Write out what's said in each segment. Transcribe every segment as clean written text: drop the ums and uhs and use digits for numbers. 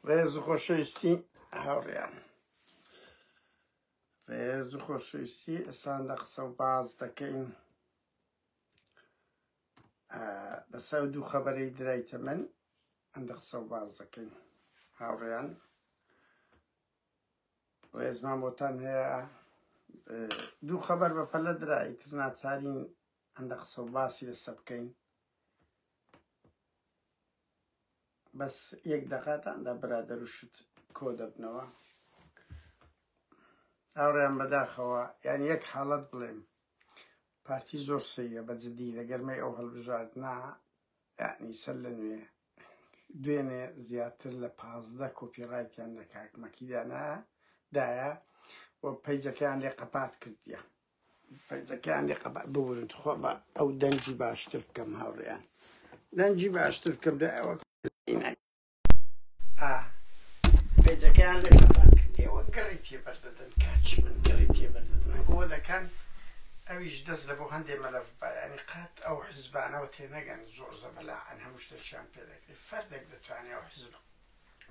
ڕێز و خۆشەویستی هاوڕێیان، ڕێز و خۆشەویستی ئێستا لە قسە و باز دەکەین لەسەر دوو خەبەرەی درایتە من ئەندە قسە و باز دەکەین هاوڕێیان. ڕێزمان بۆتان هەیە دوو خەبەر بەپەلە درای تر ناچارین ئەندە قسە و باسی لەسە بکەین. بەس یەک دەقاتاندا برادەر و شت کۆ دەبنەوە هاوڕێیان بەداخەوە. یعنی یەک حاڵەت بڵێم پارتی زۆر سەیرە بەجددی لە گەرمەی ئەو هەڵبژاردنا، یعنی سەر لە نوێ دوێنێ زیاتر لە 15 کۆپیڕایتیان لە کاکمەکیدایە و پەیجەکەیان لێ قەپات کردیە، پەیجەکەیان لێ قەپات ببورن خۆ بە ئەو دەنجی باشتر بکەم هاوڕێیان، دەنجی باشتر بکەم ئەوە پێجەکەیان لێ قەپات کرد. ئێوە گەڕی تێبەردەدەن کاچی من گەڕی تێبەردەدەن بۆ دەکەن ئەویش دەست لە بۆ هەندێ مەلەف بە، ینی قات ئەو حیزبانەوە تێنەگەن زۆر زەبەلاعەن هەموو شتێکیان پێ دەکرێت. فەردێک دەتوانێت ئەو حیزب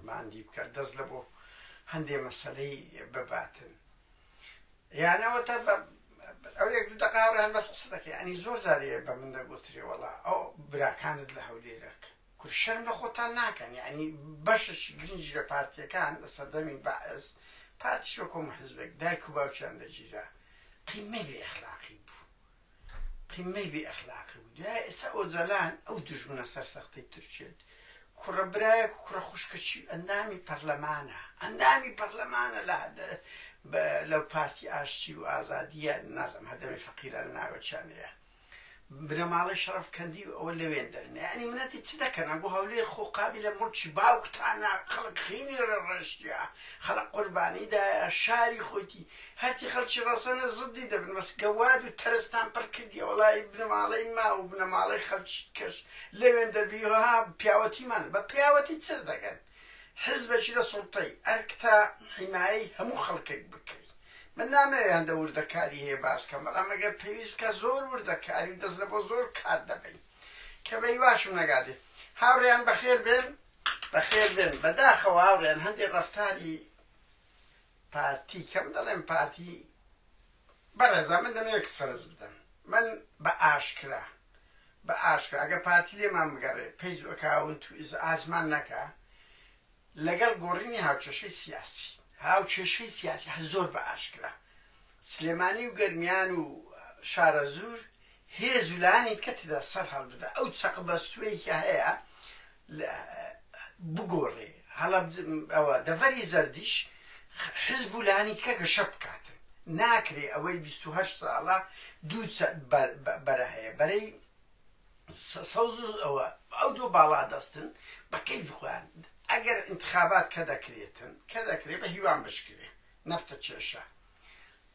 ماندی بکات دەست لە بۆ هەندێ مەسەلەی بباتن. یانەوە تا ئەو یەک دوو دەقا هەڕیان بەس قسە دەکەی. ئەنی زۆر جارێ بە من دەگوترێ وەڵا ئەو براکانت لە هەولێرەکە کورد شەرم لە خۆتان ناکەن. یعنی بەشەشی گرنگی لە پارتیەکان لە سەردەمی بەعز پارتیش وەکو حیزبێک دایک و باوکیان دەگیرا قیمەی بێ ئەخلاقی بوو، قیمەی بێ ئەخلاقی بوو. دوای ئێستا ئۆجەلان ئەو دوژمنە سەرسەختەی تورکێت کوڕە برایەک و کوڕە خوشکەچی ئەندامی پەرلەمانە، ئەندامی پەرلەمانە لەو پارتی ئاشتی و ئازادیە نازەم هەدەمی فەقیرە لە ناوەچیانەیە بنەماڵەی شەڕەفکەندی و ئەوە لەوێن دەرنێ. ئەنی منەتی چ دەکەن بۆ هەولێر خۆ قابی لە مڵکی باوکتانە خەڵک خینی ڕێڕەشتیە خەڵک قوربانیدایە شاری خۆتی هەرچی خەڵکی ڕەسەنە زدی دەبن بەس گەواد و تەرستان پڕ کردیە وەڵی بنەماڵەی ما و بنەماڵەی خەڵکی کەش لەوێن دەبیها پیاوەتیمان بە پیاوەتی چ دەگەن حزبێکی لە سوڵتەی ئەرکتا حیمایی هەموو خەڵکێک بکەی. من نامەوێت هەندە وردەکاری هەیە باسکەم، بەڵام ئەگەر پێویست بکە زۆر وردەکاری و دەست لە بۆ زۆر کار دەبین کە بەی باشم نەگادێت. هاوڕێیان بەخێر بێن بەخێر بێن. بەداخەوە هاوڕێیان هەندێک ڕەفتاری پارتی کەم دەڵێم پارتی بەڕێزا من دەمەوێت سەرز بدەم. من بە ئاشکرا ئەگە پارتی لێمان بگەڕێ پێیج ئەکاون تو ئازمان نەکە لەگەڵ گۆڕینی هاوکێشەی سیاسی زۆر بە ئاشکرا سلێمانی و گەرمیان و شارە زور هێز و لانی کەتیدا سەر هەڵبدە ئەو چەق بەستوەی کە هەیە بگۆڕێ هەڵە ئەوە دەڤەری زەردیش حزب و لانی کە گەشە بکاتن ناکرێ ئەوەی 28 ساڵە دوو بەرە هەیە بەرەی سەوز ئەوە ئەو دوو باڵا دەستن بە کەیف خۆیان ئەگەر انتخابات کە دەکرێت بە هیوان بشکرێ نەفتە کێشە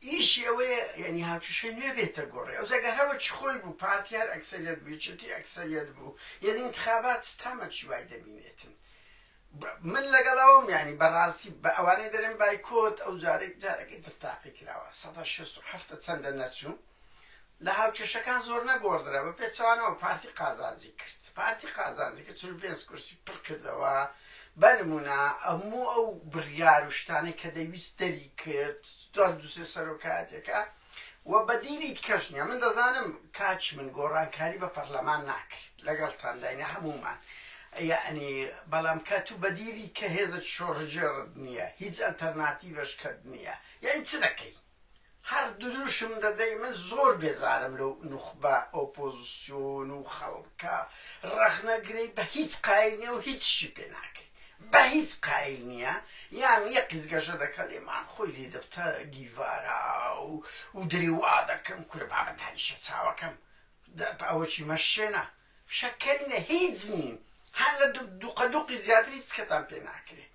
ئیشی ئەوەیە یعنی هاوکێشەی نوێ بێتە گۆڕێ ئەو زەگەرەوە چی خۆی بوو پارتیار ئەکسەریەت بوو چێتی ئەکسەریەت بوو یعنی انتخابات ستامە چی وای دەبینێتن. من لەگەڵەوەم یعنی بەڕاستی بە ئەوانەی دەرێن بایکۆت ئەو جارێکی دەفتاقی کراوە 167 چەندە نەچوو لە هاوکێشەکان زۆر نەگۆڕدرا بە پێچوانەوە پارتی قازانجی کرد 45 کورسی پڕ کردەوە. بەنمونە ئەموو ئەو بڕیار و شتانەی کە دەویست دەری کرد دووسێ سەرۆکاتێکە و بەدیری کەش نییە. من دەزانم کاچ من گۆڕانکاری بە پەرلەمان ناکرد لەگەڵ تانداینە هەمومان یعنی بەڵام کە تو بەدیری کە هێزت شۆڕژێڕت نییە هیچ ئەلتەرناتیڤش کرد نییە یعنی چ دەکەی هەر دووشم دەدەی. من زۆر بێزارم لەو نوخبە ئۆپۆزیسیۆن و خەڵکە ڕەخنەگرەی بە هیچ قایل و هیچی پێ ناکەی بە هیچ قایل نییە. یان یەقیز گەشە دەکە لێمان خۆی لێ دەفتە دیڤارە و دریوا دەکەم کورە بابەتانیشە چاوەکەم ئەوەی مەشێنە شەکەرینە هیچ نین هەر لە دوقەدوقی زیاتر هیچ کەتان پێ ناکرێت.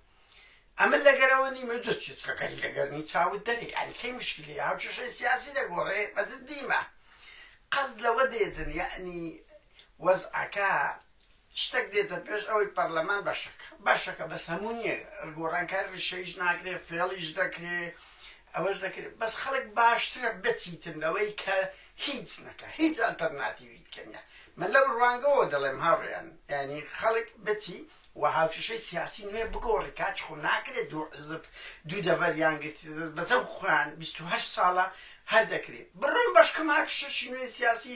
ئەمە لەگەرەوە نیمە جستێت کەکەری لەگەرنی چاوت دەرێ ئەنی کەی مشکلی هاوکێشەی سیاسی دەگۆڕێ بەزت دیمە قەزد لەوە دێدن یعنی وەزعەکە شتێک دێتە پێش ئەوەی پەرلەمان بەشەکە بەس هەموو نییە گۆڕانکار ڕیشەیش ناکرێت فێڵیش دەکرێت ئەوەش دەکرێت بەس خەڵک باشترە بچیتن لەوەی کە هیچ نەکە هیچ ئەلتەرناتیوی بکەنە من لەو ڕوانگەوە دەڵێم هاوڕێیان ینی خەڵک بچی و هاوشەشەی سیاسی نوێ بگۆڕی کاچ خۆ ناکرێت دوو حزب دوو دەڤەریان گرتی بەزە خۆیان 28 ساڵە هەر دەکرێت بڕۆن بەشکەم هاوشەشی نوێ سیاسی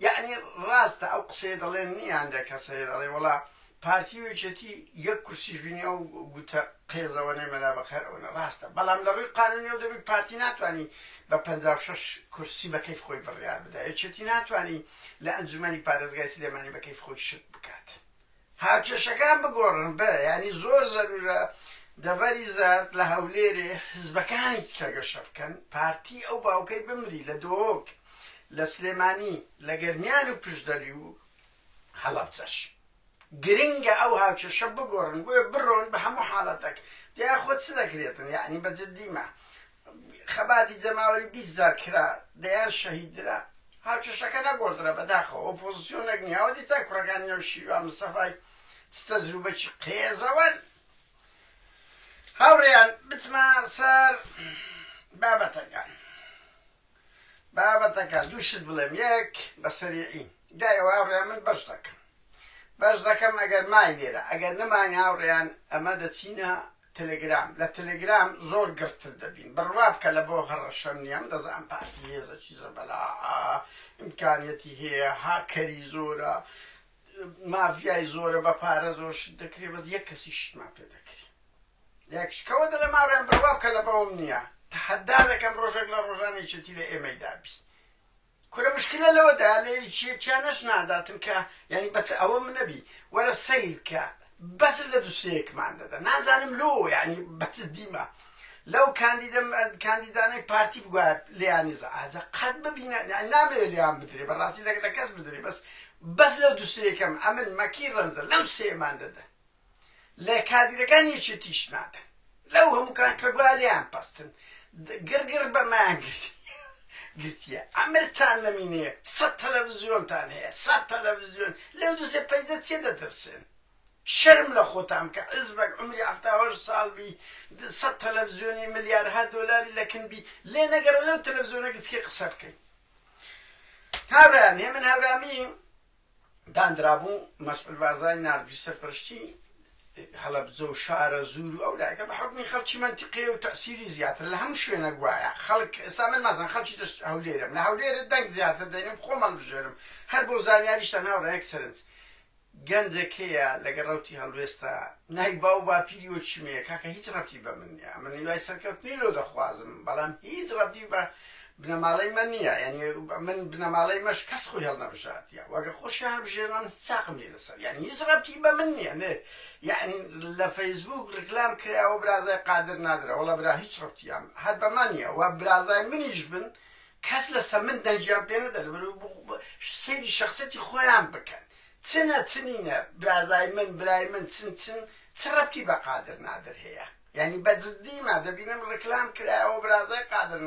یعنی ڕاستە ئەو قسەیە دەڵێن نیان دە کەسەیە دەڵێ وەڵا پارتی وێچێتی یەک کورسیش بینی ئەو گوتە قێزەوە نەمەلا بەخەرەوەنە ڕاستە بەڵام لە ڕووی قانونی و دەبی پارتی ناتوانانی بە 56 کورسی بە کەیف خۆی بڕیار بدە یەکێتی ناتوانانی لە ئەنجومەنی پارێزگای سلێمانی بە کەیف خۆی شت بکات هاوچێشەکان بگۆڕن بە ینی زۆر زەرورە دەڤەری زارد لە هەولێرێ حزبەکانی کەگەشە بکەن پارتی ئەو باوکەی بمری لە دۆک لە سلێمانی لە گەرمیان و پشدەری و هەڵەبجەش گرنگە ئەو هاوچێشە بگۆڕن بۆیە بڕۆن بە هەموو حاڵەتێک دیا خۆت چ دەکرێتن یعنی بەجددیمە خەباتی جەماوەری 20,000 کرا دەیان شەهیدرا هاوچێشەکە نەگۆڕدرا بەداخەوە ئۆپۆزیسیۆنێک نییە ئەوە دیتا کوڕەکانی نێو شیوە مستەفای تەجروبەی قێزەوەن هاوڕێیان بچمە سەر بابەتەکان دووشت بڵێم یەک بە سەریعی دایەوە هاوڕێیان من بەش دەکەم ئەگەر مای لێرە ئەگەر نەمانی هاوڕێیان ئەمە دەچینە تەلەگرام لە تەلەگرام زۆر گرتر دەبین بڕوا بکە لە بۆ هەڕەشەم نییە دەزانم پارتی هێزە چیزە بەلا ئیمکانیەتی هەیە هاکەری زۆرە مافیای زۆرە بە پارە زۆر شت دەکرێت بەس یەک کەسی شتمان پێ دەکرێت یەکشکەوە دەڵێم هاوڕێیان بڕوا بکە لە بەوەم نییە تەحەدا دەکەم ڕۆژێک لە ڕۆژانێکێتی لە ئێمەی دابی کورە مشکلە لەوەدا لێ چیانەش ناداتن کە ینی بەچ ئەوە من نەبی وەرە سەیر کە بەس لە دووسەیەکمان دەدا نازانم لۆ ینی بەچ دیمە لەو کاندیدانەی پارتی بگوات لیانیزە ئازە قەت ببینە نامەوێت لیان بدرێ بەڕاستی لە کەس بدرێ بەس لەو دووسەیەکەم ئەمن مەکی ڕەنزە لەو سێمان دەدە لە کادیرەکان یەکێتیش نادەن لەو هەمووکان کە گوالیان پەستن گرگر بەمان گرتیە ئەمرتان لەمینەیە 100 تەلەڤیزیۆنتان هەیە 100 تەلەڤیزیۆن لەو دووسێ پەیزە چێ دەترسن شەرم لە خۆتان کە حزبێک عمری 78 ساڵ بی 100 تەلەڤیزیۆنی ملیارها دۆلاری لەکنبی لێ نەگەڕە لەو تەلەڤیزیۆنە گچکێ قسە بکەین هاوڕێیان هێ من هاورامی دانرابوو مەسئول بارزای ناردبی سەرپەرشتی هەڵەبجە و شارە زور و ئەولایکە بە حکمی خەڵکی منتیقەیە و تەسیری زیاتر لە هەموو شوێنە گوایە خەڵک ئێستا من مەزان خەڵکی هەولێرم لە هەولێرە دەنگ زیاتر دەینم خۆمان بژێرم هەر بۆ زانیاریشتان هاوڕێیەک سەرنج گەنجێک هەیە لەگە ڕەوتی هەڵوێستا نای باو باپیری وە چمەیە کاکە هیچ ڕەبتی بە من نییە من هیوای سەرکەوتنی لۆ دەخوازم بەڵام هیچ ڕەبتی بە بنەماڵەی من نییە یعنی من بنەماڵەی مەش کەس خۆی هەڵنەبژاتیە وەگە خۆشیان هەر بژێرم چاقم لێ لەسەر یعنی هیچ ڕەبتی بە من نییە نێ یعنی لە فەیسبوک ڕکلام کراوە برازای قادر نادرا وەڵا برا هیچ ڕەبتیام هەر بە من نییە و برازای منیش بن کەس لەسەر من دەنجیان پێ نەدەن سەیری شەخسەتی خۆیان بکەن چنە چنینە برازای من برای من چ ڕەبتی بە قادر نادر هەیە یعنی بەجددیمە دەبینم ڕکلام کراوە برازای قادر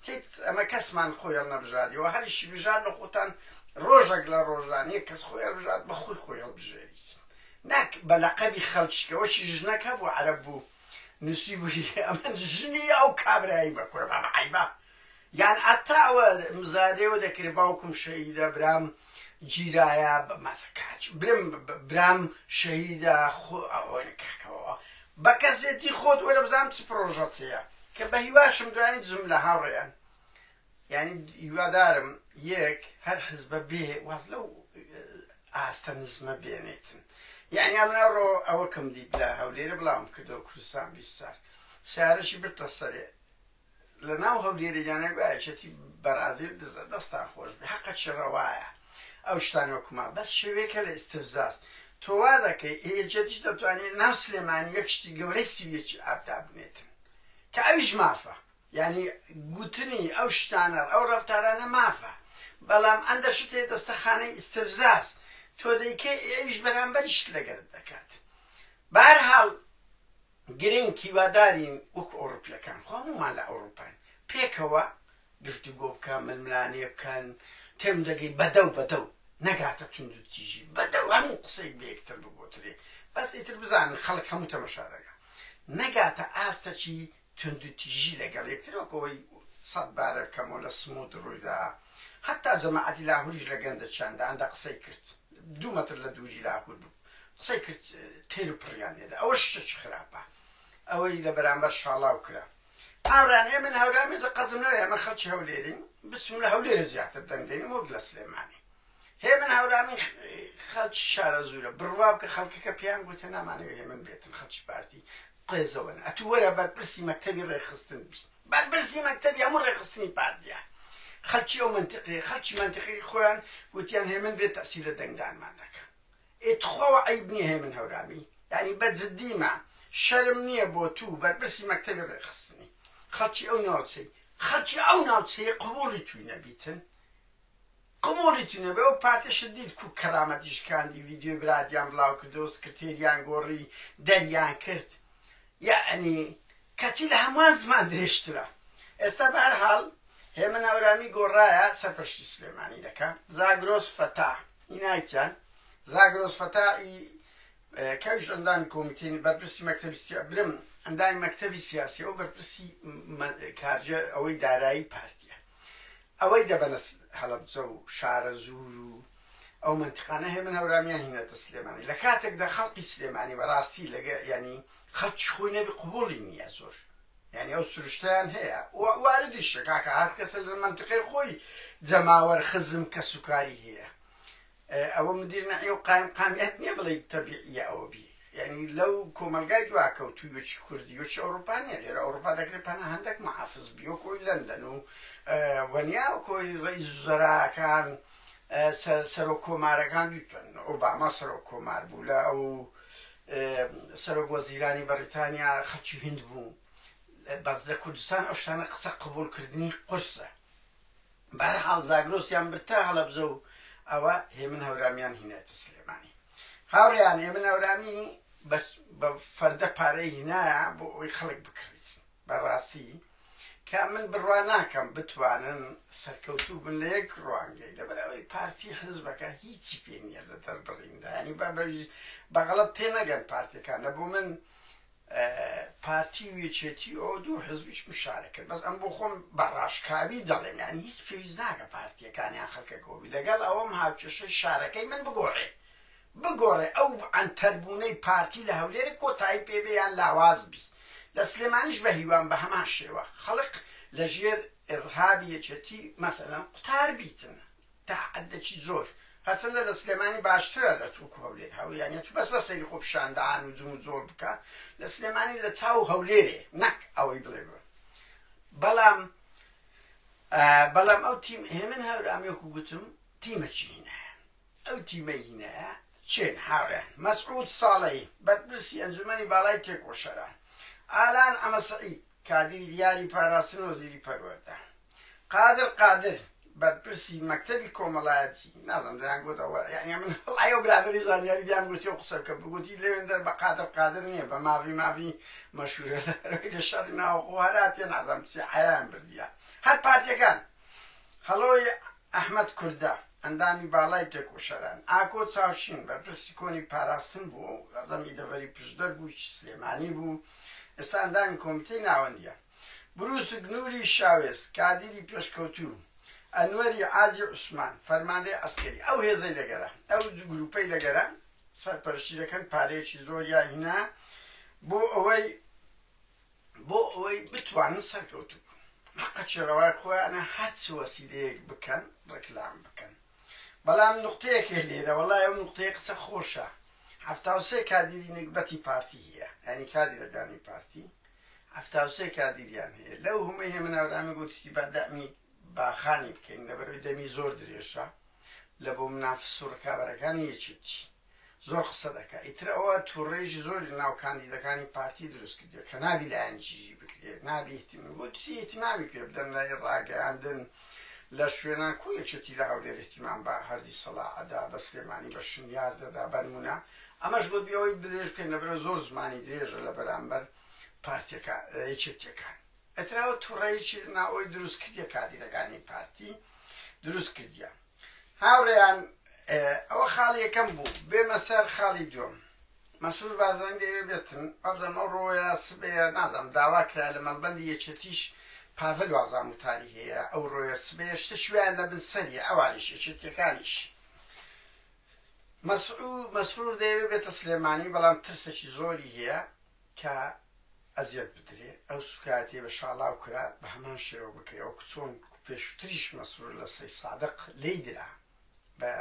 هیچ ئەمە کەسمان خۆی هەڵنەبژاریەوە هەریشی بژار لە خۆتان ڕۆژێک لە ڕۆژان یەک کەس خۆی هەڵبژات بە خۆی هەڵبژێری ناک بە لەقەبی خەڵکیکەوە چی ژنەکە بۆ عەرەب بوو نووسی بووی ئەمە ژنی ئەو کابرایی بە کوڕە بابە عیبە یان ئەتا ئەوە مزادەوە دەکرێت باوکم شەهیدە برام گیرایە بە مەزە کاچ برام شەهیدە ئەوەی کاکەوە بە کەسێتی خۆت وەرە بزانم چ پرۆژەت هەیە کە بە هیواشم دوانی دزم لە هاوڕێیان یعنی هیوادارم یەک هەر حزبە بێ واز لەو ئاستە نزمە بێنێتن یعنی ئەمناڕۆ ئەوە کەم دیت لە هەولێرە بڵاوم کردەوە کوردستان 20 سال سیارەشی برتە سەرێ لە ناو هەولێرە یانێک ئاچەتی بەرازیل دزە دەستان خۆش بێ حەقە چڕەوایە ئەو شتانی وەکوما بەس شێوەیەکە لە ئیستفزاز تۆ وا دەکەی هێجەتیش دەتوانێت ناو سلێمانی یەک شتی گەورەی سیویەکی ئابدا بنێتن کە ئەویش مافە یعنی گوتنی ئەو شتانە ئەو ڕەفتارانە مافە بەڵام ئەندە شت هەیە دەستەخانەی ئیستفزاز تۆ دەیکەی ئەویش بەرامبەری شت لەگەرت دەکات بەهەرحاڵ گرنگ هیوادارین وەکو ئەوروپیەکان خۆ هەموومان لە ئەوروپاین پێکەوە گفتوگۆ بکەن ململانێ بکەن تێم دەگەی بەدەو نەگاتە تونند و تیژی بەدەو هەموو قسەی بەیەکتر بگۆترێ بەس ئیتر بزانن خەڵک هەموو تەمەشا دەکات نەگاتە ئاستەچی تونند و تیژی لەگەڵ یەکتر وەکەوەی 100 بارە بکەمەوە لە سمود ڕوویدا حتا جەماعەتی لاهوریش لە گەندەچیاندا قسەی کرد 2 مەتر لە دووری لاهور بوو قسەی کرد تێر و پڕیان لێدا ئەوە شتێکی خراپە ئەوەی لە بەرامبەر شاڵاو کرا ئاوران ئێمە هەورامی قەزم نەوەیە ئەمە خەڵکی هەولێرین بچم لە هەولێرە زیاتر دەنگدەین وەک لە سلێمانی هێ من هەورامی خەڵکی شارە زوورە بڕوا بکە خەڵکەکە پێیان گوتە نامانەوێت هێمن بێتن خەڵکی پارتی قێزەوەن ئەتو وەرە بەرپرسی مەکتەبی ڕێخستن بی بەرپرسی مەکتەبی هەموو ڕێخستنی پارتیە خەڵکی ئەو منتیقی خەڵکی منتیقی خۆیان گوتیان هێمن بێت تەسیرە دەنگدانمان دەکە ئێتخواوە عیب نییە هێمن هەورامی یعنی بەجددیمە شەرم نییە بۆ تو بەرپرسی مەکتەبی ڕێخستنی خەڵکی ئەو ناوچەی قبوڵی توی نەبیتن قبوڵی توی نەبێ ئەو پارتیشت دیت کو کەرامەتیشکاندی ڤیدیۆ برادیان بڵاو کردەوە سکرتێریان گۆڕی دەریان کرد یعنی کەچی لە هەمووان زمان درێژترە ئێستا بەهەرحاڵ هێمن هەورامی گۆڕایە سەرپەرشتی سلێمانی دەکا زاگرۆس فەتا ئینایکیان زاگرۆس فەتای کەویش ئەندامی کۆمیتێنی بەرپرسی مەکتەبی برم ئەندامی مەکتەبی سیاسی ئەو بەرپرسی کارجە ئەوەی دارایی پارتیە ئەوەی دەبەنە هەڵەبجە و شارە زوور و ئەو منتیقانە هێمن هەورامیان هینەتە سلێمانی لە کاتێکدا خەڵقی سلێمانی بەڕاستی لەگە ینی خەڵکی خۆی نەبی قبوڵی نییە زۆر یعنی ئەو سروشتیان هەیە واردیشە کاکە هەر کەسە لە منتیقەی خۆی جەماوەر خزم کە سوکاری هەیە ئەوە مدیر نەحیە و قامیات نییە بڵێ تەبیعیە ئەوە بی یعنی لەو کۆمەلگای دواکەوتوی وەچی کوردی وەچی ئەوروپا نییە لێرە ئەوروپا دەکرێت پەنە هەندێک محافز بی و کۆی لەندەن و وەنیا کۆی ڕئیس وزەراکان سەرۆک کۆمارەکان دیتن ئۆباما سەرۆک کۆمار بوو لە ئەو سەرۆک وەزیرانی بەریتانیا خەڵکی هند بوو بەس لە کوردستان ئەو شتانە قسە قبولکردنی قورسە بەهەرحاڵ زاگرۆسیان برتە هەڵەبجە و ئەوە هێمن هەورامیان هینایەتە سلێمانی هاوڕێیان هێمن هەورامی بە فەردە پارەی هینایە بۆ ئەوەی خەڵک بکڕیت بەڕاستی کە من بڕوا ناکەم بتوانن سەرکەوتوو بن لە یەک ڕوانگەی لەبەر ئەوەی پارتی حزبەکە هیچی پێ نییە لە دەربڕیندا ینی بەغەڵەت تێنەگەن پارتیەکان لە بۆ من پارتی و یەکێتی ئەو دوو حزبیش مشارە کرد بەس ئەم بۆ خۆم بەڕاشکاوی دەڵێم یانی هیچ پێویست ناکە پارتیەکانیان خەڵکە گۆبی لەگەڵ ئەوەم هاوکێشەی شارەکەی من بگۆڕێ ئەو ئەنتەربوونەی پارتی لە هەولێرە کۆتایی پێبێیان لاواز بی لە سلێمانیش بە هیوان بە هەمان شێوە خەڵق لە ژێر ئێڕهابی یەکێتی مەسەلەن قوتار بیتن تا حەدێکی زۆر هەرچەندە لە سلێمانی باشترە لە چووک هەولێر هەولیانە تو بەس بەسەری خۆ پیشاندان و جوم زۆر بکە لە سلێمانی لە چاو هەولێرێ نەک ئەوەی بڵێ بە بەڵام ئەو تیم هێمن هەورامێکو گوتم تیمەکی هینایە ئەو تیمەی هینایە چێن هاوڕێن مەسعود ساڵەی بەرپرسی ئەنجومەنی باڵای تێکۆشەران ئالان ئەمەسعید کادری یاری پاراستن وەزیری پەروەردە قادر بەرپرسی مەکتەبی کۆمەڵایەتی نازانم دەیان گوتەوە یعنی من ئەو برادری زانیاری دیان گوتی و قسە بکە بگوتی لەوێندەر بە قادر نییە بە ماوی مەشهورە لە شەڕی ناوەخۆ هەراتێ نازانم چی حەیان بردیە هەر پارتیەکان هەڵۆی ئەحمەد کوردە ئەندامی باڵای تێکۆشەران ئاکۆ چاوشین بەرپرسی کۆنی پاراستن بوو ئەزەمی دەڤەری پشدەر بوو سلێمانی بوو ئێستا ئەندامی کۆمیتەی ناوەندیە بروس گنووری شاوێز کادیری پێشکەوتوو ئەنوەری ئازی عوسمان فەرماندەی ئەسکەری ئەو هێزەی لەگەرە ئەو گروپەی لەگەرە سەرپەرشتی دەکەن پارەیەکی زۆریان هینا بۆ ئەوەی بتوانن سەرکەوتوو حەقە چێڕەوای خۆیانە هەرچی وەسیلەیەک بکەن ڕێکلام بکەن بەڵام نوقتەیەکێ لێرە وەڵای ئەو نوقتەیە قسە خۆشە 73 کادیری نەکبەتی پارتی هەیە ینی کادیرەکانی پارتی 73 کادیریان هەیە لەو هەمووی هێمن هەورامی گوتی بە دەمی باخانی بکەین لەبەرەوەی دەمی زۆر درێژە لە بۆ منافس و ڕکابەرەکانی یەکێتی زۆر قسە دەکات ئیتر ئەوە تووڕێژی زۆری ناو کاندیدەکانی پارتی دروست کردێت کە نابی لایەنجی بکرێت نابی بۆ ئیتیمامی پێ بدەن لای ڕاگەیاندن لە شوێنان کو یەکێتی لە هەولێر ئیتیمام بە هەردی سەڵاعەدا بە سلێمانی بە شنیار دەدا بەنمونە ئەمەش بۆ بیەوەی بدرێژ بکەین لەبەرەوە زۆر زمانی درێژە لە بەرامبەر پارتیەکە یەکێتیەکان ئەتراوە تووڕێیەکی ناوەی دروست کردیە کادیرەکانی پارتی دروست کردیە هاوڕێیان ئەوە خاڵی یەکەم بوو بێمە سەر خاڵی دووەم مەسعود بارزانی دەوێت بێتن ئەو ڕۆیە سبەیە نازانم داوا کرا لە مەڵبەندی یەکێتیش پاڤل وازام و تاری هەیە ئەو ڕۆیە سبەیە شتە شوێن لە بن سەریە ئەوانیشە شتەکانیش مەسرور دەیەوێت بێتە سلێمانی بەڵام ترسێکی زۆری هەیە کە ئەزیەت بدرێ ئەو سوکاتێ بە شاڵاو کرا بە هەمان شێوە بکرێەوە چۆن پێشتریش مەسرور لە سەی سادق لی درا بە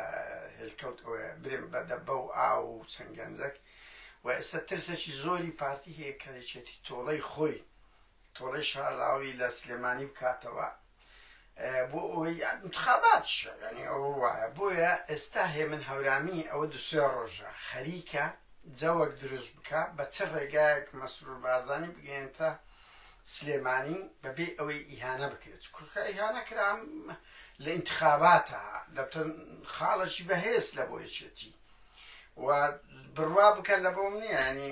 هێلکەوت برێن بە دەبە و ئاو و چەنگەنجەک و ئێستا ترسێکی زۆری پارتی هەیە کە دەچێتی تۆڵەی خۆی تۆڵەی شاڵاوی لە سلێمانی بکاتەوە بۆ ئەوەی انتخاباتشە ینی ئەوە وایە بۆیە ئێستا هێمن هەورامی ئەوە دوسێ ڕۆژە خەریکە جەوەک دروست بکە بە چ ڕێگایەک مەسرور بارزانی بگەێنتە سلێمانی بەبێ ئەوەی ئیهانە بکرێت کوکە ئیهانە کرام لە انتخاباتە دەبتە خاڵەکی بەهێز لە بۆ یەکێتی و بڕوا بکەن لە بۆم نییە ینی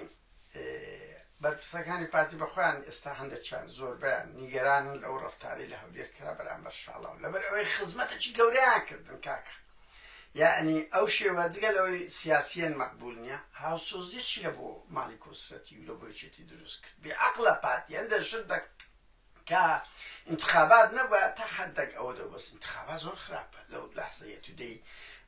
بەرپرسەکانی پارتی بەخۆیان ئێستا هەندێکیان زۆر بەیان نیگەرانن لەو ڕەفتاری لە هەولێر کرا بەرامبەر شاڵاو لەبەر ئەوەی خزمەتێکی گەورەیان کردن کاکە یعنی ئەو شێوە جگەلەوەی سیاسیەن مەقبول نییە هاوسۆزیەکی لە بۆ ماڵی کۆسرەتی و لە بۆ یەکێتی دروست کرد بێعەقڵە پارتی هەندێک شت کە انتخابات نەبووە تا حەدێک ئەوە دەو بەس انتخابات زۆر خراپە لەو لەحزەیە تو دەی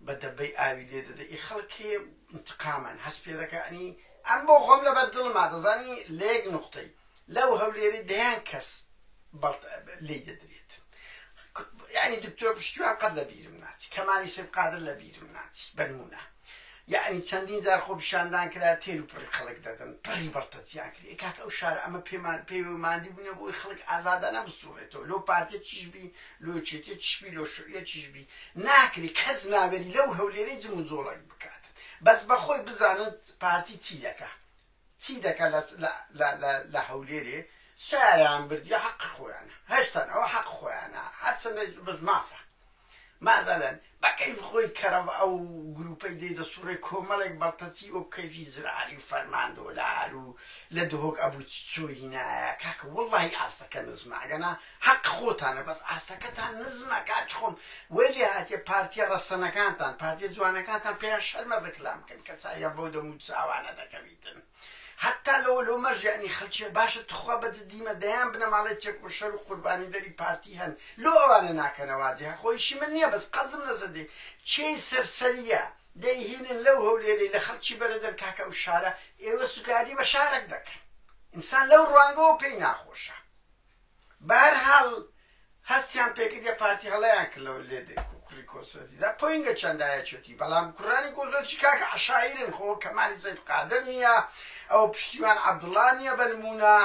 بە دەبەی ئاوی لێ دەدەی خەڵکی انتقامان هەست پێ دەکەنی ئەم بۆ خۆم لەبەر دڵما دەزانی لێک نوقتەی لەو هەولێری دەیان کەس لێ دەدرێت یعنی دکتۆر پشتیوان قەت لە بیرم ناچی کەمالی سێبقادر لە بیرم ناچی بەنمونە یعنی چەندین جار خۆ پیشاندان کرا تێل و پڕی خەڵک دەدەن پڕی بەرتەچیان کرد کاکە ئەو شارە ئەمە پێوەماندی بوونە بۆی خەڵک ئازادانە بسوڕێتەوە لەو پارتیە چیشبی لۆ چێتێ چشبی لۆ شوعیە چیشبی ناکری کەس نابێری لەو هەولێرەی جم و جۆڵک بکات بەس بەخۆی بزانت پارتی چی دەکە لە هەولێرێ ساریان بردیە حەق خۆیانە هەشتان ئەوە حەق خۆیانە هەر چەندە بەس مافە مازەلەن بە کەیف خۆی کەرەوە ئەو گروپەی دێدە سوورەی کۆمەڵێک بەڵتەچی و کەیفی زراری و فەرماندۆلار و لە دهۆک ئەبوو چۆی نایە کاکە وەڵڵاهی ئاستەکە نزماگەنا حەق خۆتانە بەس ئاستەکەتان نزمە کاچ خۆم وەلی هاتیە پارتیە ڕەسەنەکانتان پارتیە جوانەکانتان پێیان شەرمە ڕکلام بکەن کە چایە بۆ دەم و چاوانە دەکەویتن حتا لەوە مەژیانی خەڵکیە باشە تخوا بەجددیمە دەیان بنەماڵێت تێک و شەر و قوربانی دەری پارتی هەن لۆ ئەوانە ناکەنەوازی خۆیشی من نییە بەس قەزم لەزەدێ چی سەرسەریە دەیهێنن لەو هەولێرەی لە خەڵکی بەرەدەن کاکە ئەو شارە ئێوە سوکاری بە شارێک دەکەن ئینسان لەو ڕوانگەوە پێی ناخۆشە بەهەرحاڵ هەستیان پێکردە پارتی هەڵەیان کرد لەوە لێدێ کوڕی کۆسرەتیدا پۆینگە چەندایەکێتی بەڵام کوڕانی کۆسرەتی کاکە عەشایرن خۆ کەمالی زەید قادر نییە ئەو پشتیوان عەبدوڵڵا نییە بەنمونە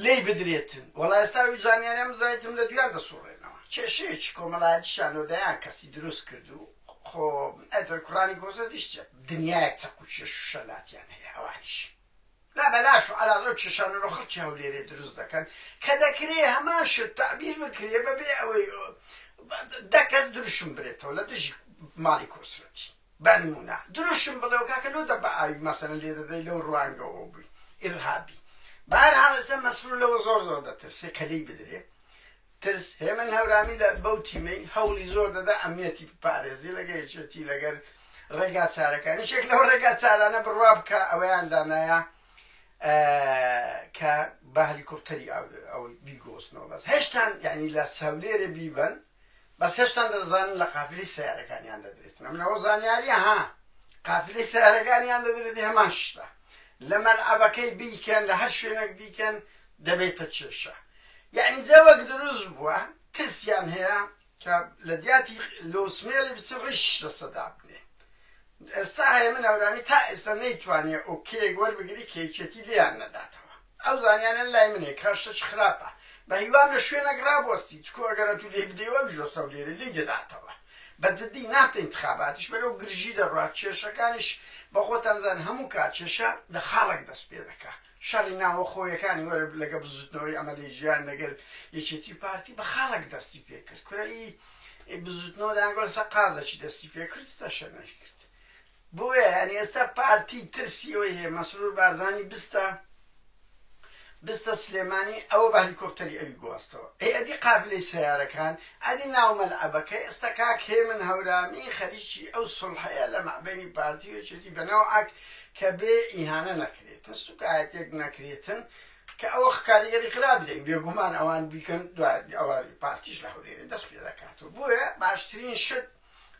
لێی بدرێتن وەڵای ئێستا وی زانیاریان بزانیتم لە دویان دەسوڕێنەوە کێشەیەکی کۆمەڵایەتیشان لۆدایان کەسی دروست کرد و خۆ ئەتر کوڕانی کۆسرەتیش دنیایەک چەق و چێش و شەلاتیان هەیە ئەوانیش لا بەلاش و عەلاقە و کێشانەوە خەڵکی هەولێرێ دروست دەکەن کە دەکرێ هەمان شت تەعبیر بکرێ بەبێ ئەوەی دە کەس دروشم برێتەوە لە دژی ماڵی کۆسرەتی بەنمونە دروشم بڵێەوە کاکە لۆ دە بە ئاوی مەسەلەن لێ دەدەی لەو ڕوانگەوە بووی ئیرهابی بەهەرحاڵ ئێستا مەسرور لەوە زۆر دەترسێ کە لێی بدرێ ترس هێمن هەورامی لە بەو تیمەی هەوڵی زۆر دەدا ئەمنیەتی بپارێزی لەگە یەکێتی لەگەر ڕێگا چارەکانی یەکێک لەو ڕێگا چارانە بڕوا بکە ئەوەیان دانایە کە بە هەلیکۆپتەری ئەوەی بیگۆستنەوە بەس هێشتان یعنی لە هەولێرێ بیبەن بەس هێشتان دەزانن لە قافلەی سەیارەکانیان دەدرێتن منەوە زانیاریە ها قافلەی سەیارەکانیان دەدرێتی هەمان شتە لە مەلعەبەکەی بیکەن لە هەر شوێنێک بیکەن دەبێتە کێشە یعنی جەوەک دروست بووە ترسیان هەیە کە لە جیاتی لۆسمێڵی بچ ڕیش لەسەدا بنێ ئێستا هەیە من هەورانی تا ئێستا نەیتوانێت ئۆکێک وەربگری کێچێتی لێیان نەداتەوە ئەو زانیانە لای منێ کاشتەش خراپە بە هیوان لە شوێنێک ڕابوەستی چکۆ ئەگەرە تو لێ بدەیەوە ژۆسە و لێرە لێ دەداتەوە بەجددی ناتە انتخاباتیش بەرەو گرژی دەڕات کێشەکانیش بە خۆتان زان هەموو کاتکێشە لە خاڵێک دەست پێ دەکات شەڕی ناوە خۆیەکانی وەرە لەگە بزوتنەوەی ئەمەلەی ژیان لەگەر یەکێتی پارتی بە خاڵێک دەستی پێ کرد کورەی بزوتنەوە دەیانگۆ لەسەر قازێکی دەستی پێ کرد تەشە نەکرد بۆیە هەنی ئێستا پارتی ترسیەوەی هەیە مەسرور بارزانی بستە سلێمانی ئەوە بە هەلیکۆپتەری ئەوی گواستەوە ئەدی قافلەی سەیارەکان ئەدی ناو مەلعەبەکەی ئێستا کاک هێمن هەورامی خەریکی ئەو سڵحەیە لە مەعبەینی پارتی وێچێتی بەناو ئاک کە بێ ئیهانە نەکرێتن سوکایەتێک نەکرێتن کە ئەوە کاریگەری خراپ بدەین بێگومان ئەوان بیکەن دوای ئەوە پارتیش لە هەولێرە دەست پێ دەکاتەوە بۆیە باشترین شت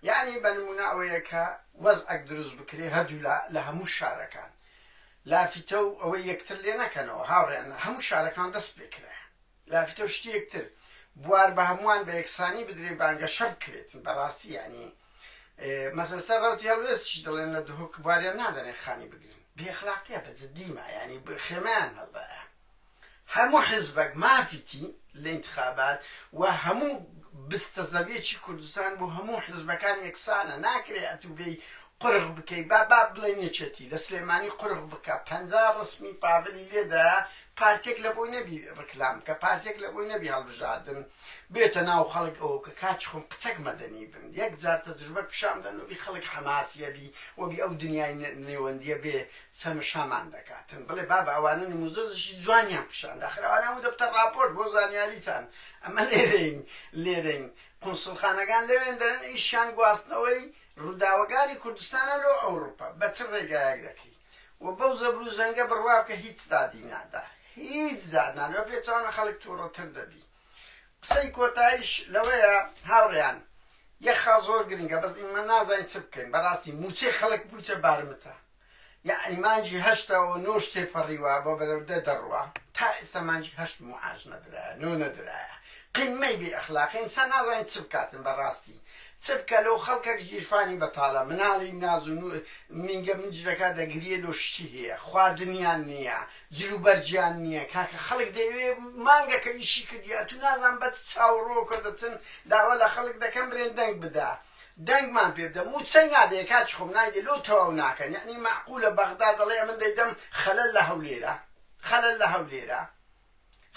یعنی بە نمونە ئەوەیە کە وەزعێک دروست بکرێ هەردوو لە هەموو شارەکان لافتە و ئەوەی یەکتر لێ نەکەنەوە هاوڕێن هەموو شارەکان دەست پێکرێ لافتە و شتی یەکتر بوار بە هەمووان بە یەکسانی بدرێ بانگەشە بکرێتن بەڕاستی یعنی مەسەستا ڕەوتی هەڵوێستیش دەڵێن لە دهۆک بواریان نادەنێ خانی بگرن بێخلاقیە بە جددیمە ینی خێمەیان هەڵدایە هەموو حزبێک مافیتی لە انتخابات و هەموو بستە زەویەکی کوردستان بۆ هەموو حزبەکان یەکسانە ناکرێ ئەتوو بێی قرغ بکەی با بڵێ نێچێتی لە سلێمانی قرغ بکە 50 ڕسمی پابلی لێدا پارتێک لە بۆی نەبی ڕکلام کە پارتێک لە بۆی نەبی هەڵبژاردن بێتە ناو خەڵک ئەوە کە کاچ خۆم قچەک مەدەنی بن یەک جار تەجروبە پیشامدەن وەبی خەڵک حەماسیەبی وەبی ئەو دنیای نێوەندیە بێ سەمشامان دەکاتن بڵێ بابە ئەوانە نموزەشی جوانیان پیشان داخل ئەوانە هەموو دەبتە راپۆرت بۆ زانیاریتان ئەمە لێرەین قونسڵخانەکان لەوێن دەرن ئیشیان گواستنەوەی ڕووداوەکانی کوردستانە لۆ ئەوروپا بە چ ڕێگایەک دەکەی و بەو زەبر و زەنگە بڕوا بکە هیچ دادی نادا هیچ دادنانەوە پێچوانە خەڵک تووڕەتر دەبی قسەی کۆتاییش لەوەیە هاوڕێیان یەک خاڵ زۆر گرنگە بەس ئێمە نازانین چ بکەین بەڕاستی موچەی خەڵک بوویتە بارمتە یعنی مانجی هەشتەوە نۆش تێپەڕیوە بۆ بەرەودە دەڕوە تا ئێستا مانجی هەشت معاش نەدرایە نۆ نەدرایە قیمەی بێ ئەخلاقی ئینسان نازانین چ بکاتن بەڕاستی چ بکە لەو خەڵکێک ژیرفانی بەتاڵە مناڵی ناز و مینگە منجرەکە دەگریە لۆ شتی هەیە خواردنیان نییە جلوبەرجیان نییە کاکە خەڵک دەیوێ مانگەکە ئیشی کردیا تو نازان بە چاوڕۆکە دەچن داوا لە خەڵک دەکەم برێن دەنگ بدا دەنگمان پێ بدە موچەی نادەیە کاچ خۆم نایدێ لۆ تەواو ناکەن یعنی معقولە بەغدا دەڵێ من دەیدەم خەلەل لە هەولێرە خەلەل لە هەولێرە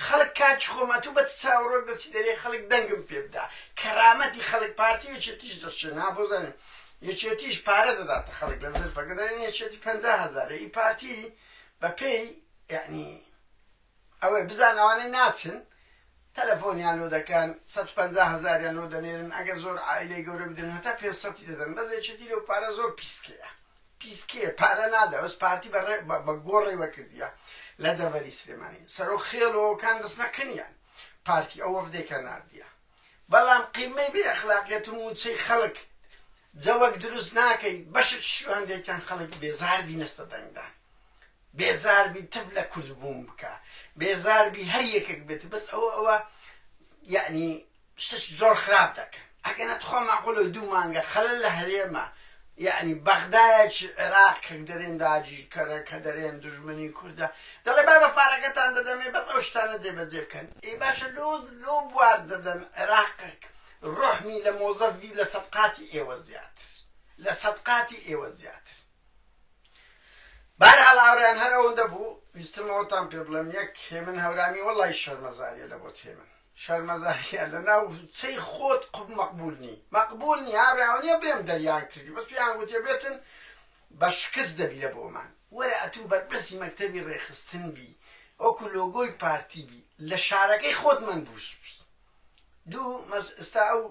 خەڵک کاچ خۆمە تو بە چاوڕۆک دەچی دەرێ خەڵک دەنگم پێ بدا کەرامەتی خەڵک پارتی یەکێتیش دەشێن نابۆزانن یەکێتیش پارە دەداتە خەڵک لە زرفەکە دەرێن یەکێتی 50,000 ئی پارتی بە پێی یعنی ئەوەی بزانەوانەی ناچن تەلەفۆنیان لۆ دەکەن 150,000یان لۆ دەنێرن ئەگەر زۆر عائیلەی گەورە بدەن هەتا 500 دەدەن بەس یەکێتی لەو پارە زۆر پیسکەیە پارە نادا بەس پارتی بە گۆڕێوە کردیە لە دەڤەری سلێمانی سەرۆ خێڵەوەکان دەست نەکەنیان پارتی ئەو وەفدێکە ناردیە بەڵام قیمەی بێ ئەخلاقیەت و موچەی خەڵک جەوەک دروست ناکەی بەشت شوێندێکیان خەڵک بێزاربی نەستە دەنگدان بێزاربی تف لە کوردبووم بکە بێزاربی هەر یەکێک بێت بەس ئەوە یعنی شتێکی زۆر خراپ دەکەن ئەگەنە تخوا معقولە 2 مانگە خەلەل لە هەرێمە یعنی بەغدایەک عێراق کە دەرێن داجی کەرە کە دەرێن دوژمنی کووردە دەڵێ با بە پارەکەتان دەدەمێ بەس ئەو شتانە جێبەجێ بکەن ئێ باشە لۆ بوار دەدەن عێراقێک ڕۆحمی لە مۆزەفی لە سەدقاتی ئێوە زیاتر لە سەدقاتی ئێوە زیاتر بەرحاڵ هاوڕێیان هەر ئەوەندە بوو ویستمەوەتان پێ بڵێم یەک هێمن هەورامی وەڵای شەرمەزاریە لە بۆ هێمن شەرمەزاریە لە ناو چەی خۆت مەقبول نی هاوڕێیان نییە برێم دەریان کردی بەس پێیان گوتێ بێتن بە شکست دەبی لە بۆمان وەرە ئەتوو بەرپرسی مەکتەبی ڕێخستن بی ئەوکو لۆگۆی پارتی بی لە شارەکەی خۆت منبوس بی دوو ئێستا ئەو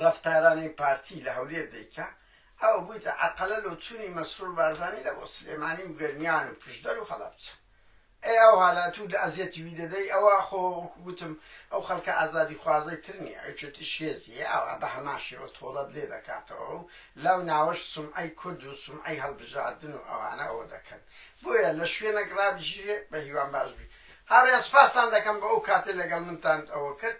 ڕەفتارانەی پارتی لە هەولێر دەیکا ئەو بوویتە عەقەلە لۆ چوونی مەسرور بارزانی لە بۆ سلێمانی و گەرمیان و پشدەر و خەڵەبچە ئەو هالاتوو لە ئەزیەتی وی دەدەی ئەوە خۆ گوتم ئەو خەڵکە ئازادی خوازەی تر نییە ئەوچێتی شێزی ئەوە بە هەماشەوە تۆڵەت لێ دەکاتەوە و لەو ناوەش سومعەی کورد و سومعەی هەڵبژاردن و ئەوانە ئەوە دەکەن بۆیە لە شوێنێک ڕابژێ بە هیوان باش بی هاوڕێیان سپاسان دەکەم بە ئەو کاتێ لەگەڵ منتان ئەوە کرد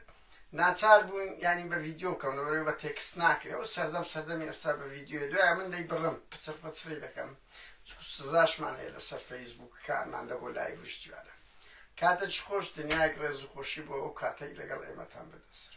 ناچار بوون ینی بە ڤیدیۆ بکەونەوە بە تێکست ناکرێ و سەردەمی ئێستا بە ڤیدیۆ دوای من دەی بڕم پچڕی دەکەم سزاشمان هەیە لەسەر فەیسبووک کارمان لە بۆ لایڤ شتیوانە کاتێکی خۆش دنیایەک ڕێز و خۆشی بۆ ئەو کاتەی لەگەڵ ئێمەتان بەدەسەر